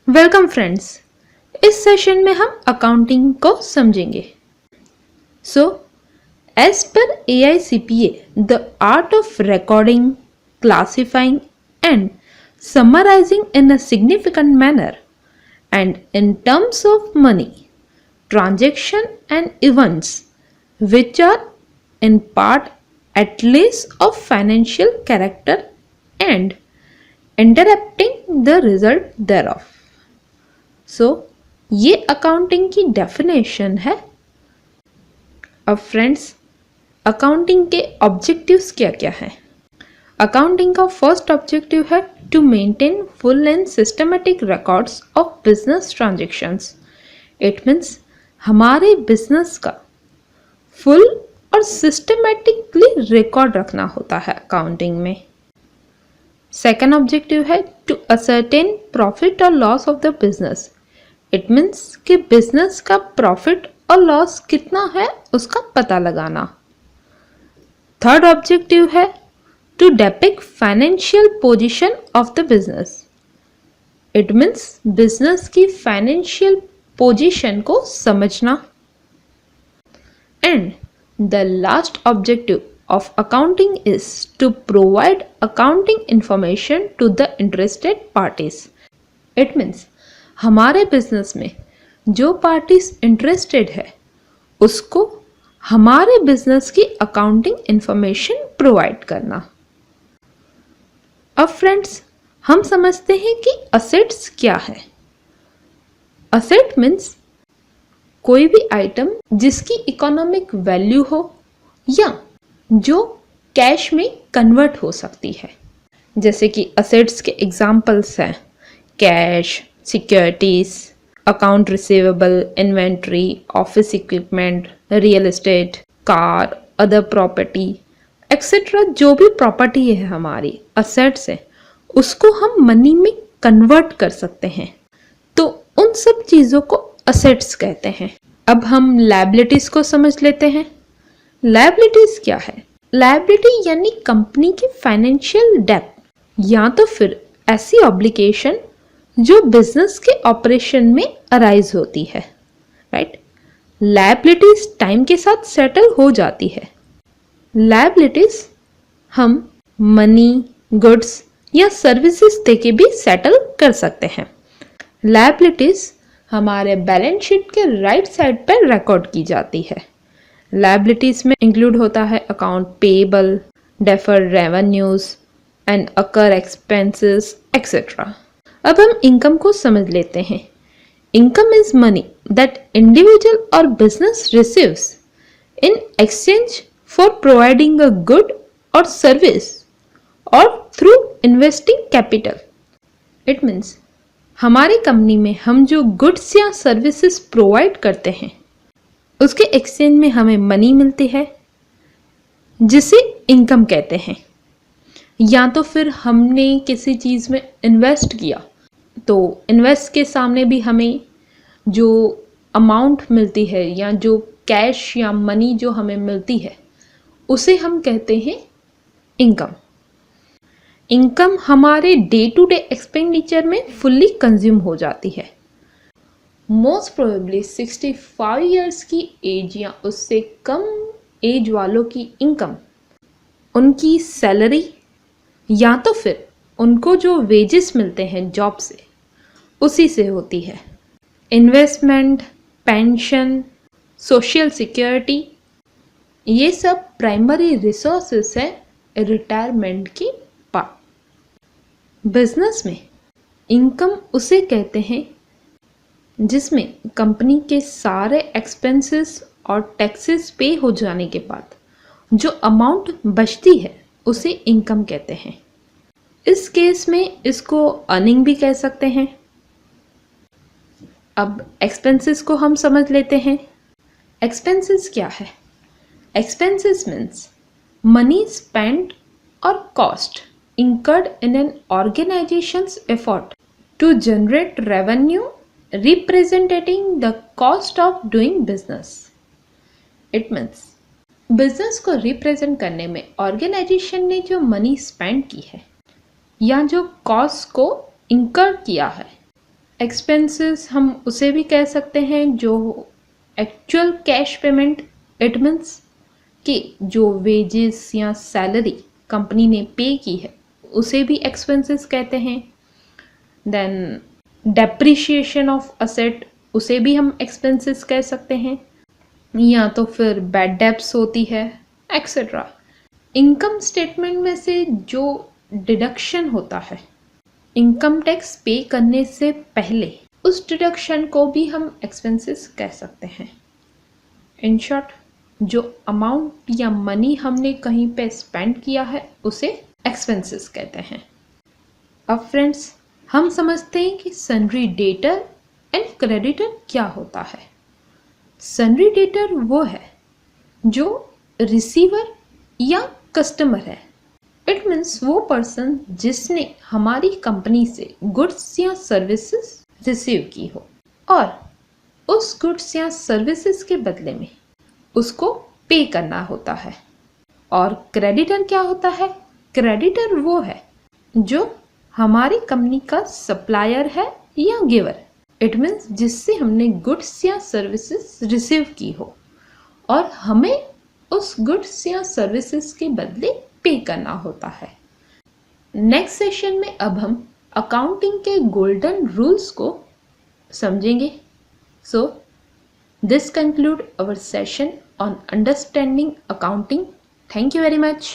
Welcome friends. इस session में हम अकाउंटिंग को समझेंगे। So as per AICPA, the art of recording, classifying and summarising in a significant manner and in terms of money, transaction and events which are in part at least of financial character and interrupting the result thereof. So, ये accounting की definition है। अब friends, accounting के objectives क्या क्या हैं? Accounting का first objective है to maintain full and systematic records of business transactions. It means हमारे बिजनेस का फुल और सिस्टमेटिकली रिकॉर्ड रखना होता है अकाउंटिंग में। सेकेंड ऑब्जेक्टिव है टू असर्टेन प्रॉफिट और loss of the business. It means कि बिजनेस का प्रॉफिट और लॉस कितना है उसका पता लगाना। थर्ड ऑब्जेक्टिव है to depict financial position of the business. It means business की financial position को समझना। And the last objective of accounting is to provide accounting information to the interested parties. It means हमारे business में जो parties interested है उसको हमारे business की अकाउंटिंग इंफॉर्मेशन प्रोवाइड करना। अब फ्रेंड्स, हम समझते हैं कि असेट्स क्या है। असेट मीन्स कोई भी आइटम जिसकी इकोनॉमिक वैल्यू हो या जो कैश में कन्वर्ट हो सकती है। जैसे कि असेट्स के एग्जाम्पल्स हैं cash, securities, account receivable, inventory, office equipment, real estate, car, other property etcetera. जो भी प्रॉपर्टी है हमारी असेट्स है उसको हम मनी में कन्वर्ट कर सकते हैं, तो उन सब चीज़ों को असेट्स कहते हैं। अब हम लायबिलिटीज को समझ लेते हैं। लायबिलिटीज क्या है? लायबिलिटी यानी कंपनी की फाइनेंशियल डेब्ट या तो फिर ऐसी ऑब्लिगेशन जो बिजनेस के ऑपरेशन में अराइज होती है, राइट। लायबिलिटीज टाइम के साथ सेटल हो जाती है। लायबिलिटीज हम मनी, गुड्स या सर्विसेज देके भी सेटल कर सकते हैं। लायबिलिटीज हमारे बैलेंस शीट के राइट साइड पर रिकॉर्ड की जाती है। लायबिलिटीज में इंक्लूड होता है account payable, deferred revenues and accrued expenses etcetera. अब हम इनकम को समझ लेते हैं। Income is money that individual और business receives in exchange for providing a good or service or through investing capital. It means हमारी कंपनी में हम जो गुड्स या सर्विसेज प्रोवाइड करते हैं उसके एक्सचेंज में हमें मनी मिलती है जिसे इनकम कहते हैं। या तो फिर हमने किसी चीज़ में इन्वेस्ट किया तो इन्वेस्ट के सामने भी हमें जो अमाउंट मिलती है या जो कैश या मनी जो हमें मिलती है उसे हम कहते हैं इनकम। इनकम हमारे डे टू डे एक्सपेंडिचर में फुल्ली कंज्यूम हो जाती है। मोस्ट प्रोबेबली 65 इयर्स की एज या उससे कम एज वालों की इनकम उनकी सैलरी या तो फिर उनको जो वेजेस मिलते हैं जॉब से उसी से होती है। इन्वेस्टमेंट, पेंशन, सोशल सिक्योरिटी ये सब प्राइमरी रिसोर्सेस है रिटायरमेंट की पार्ट। बिजनेस में इनकम उसे कहते हैं जिसमें कंपनी के सारे एक्सपेंसेस और टैक्सेस पे हो जाने के बाद जो अमाउंट बचती है उसे इनकम कहते हैं। इस केस में इसको अर्निंग भी कह सकते हैं। अब एक्सपेंसेस को हम समझ लेते हैं। एक्सपेंसेस क्या है? Expenses means money spent or cost incurred in an organization's effort to generate revenue representing the cost of doing business. It means business को रिप्रेजेंट करने में ऑर्गेनाइजेशन ने जो मनी स्पेंड की है या जो कॉस्ट को इंकर किया है एक्सपेंसेस हम उसे भी कह सकते हैं जो actual cash payment, it means कि जो वेजेस या सैलरी कंपनी ने पे की है उसे भी एक्सपेंसेस कहते हैं। देन डेप्रिशिएशन ऑफ असेट, उसे भी हम एक्सपेंसेस कह सकते हैं, या तो फिर बैड डेब्ट्स होती है एक्सेट्रा। इनकम स्टेटमेंट में से जो डिडक्शन होता है इनकम टैक्स पे करने से पहले, उस डिडक्शन को भी हम एक्सपेंसेस कह सकते हैं। इन शॉर्ट, जो अमाउंट या मनी हमने कहीं पे स्पेंड किया है उसे एक्सपेंसेस कहते हैं। अब फ्रेंड्स, हम समझते हैं कि सन्ड्री डेटर एंड क्रेडिटर क्या होता है। सन्ड्री डेटर वो है जो रिसीवर या कस्टमर है। इट मीन्स वो पर्सन जिसने हमारी कंपनी से गुड्स या सर्विसेज रिसीव की हो और उस गुड्स या सर्विसेज के बदले में उसको पे करना होता है। और क्रेडिटर क्या होता है? क्रेडिटर वो है जो हमारी कंपनी का सप्लायर है या गिवर। इट मीन्स जिससे हमने गुड्स या सर्विसेज रिसीव की हो और हमें उस गुड्स या सर्विसेज के बदले पे करना होता है। नेक्स्ट सेशन में अब हम अकाउंटिंग के गोल्डन रूल्स को समझेंगे। So this conclude our session on understanding accounting. Thank you very much.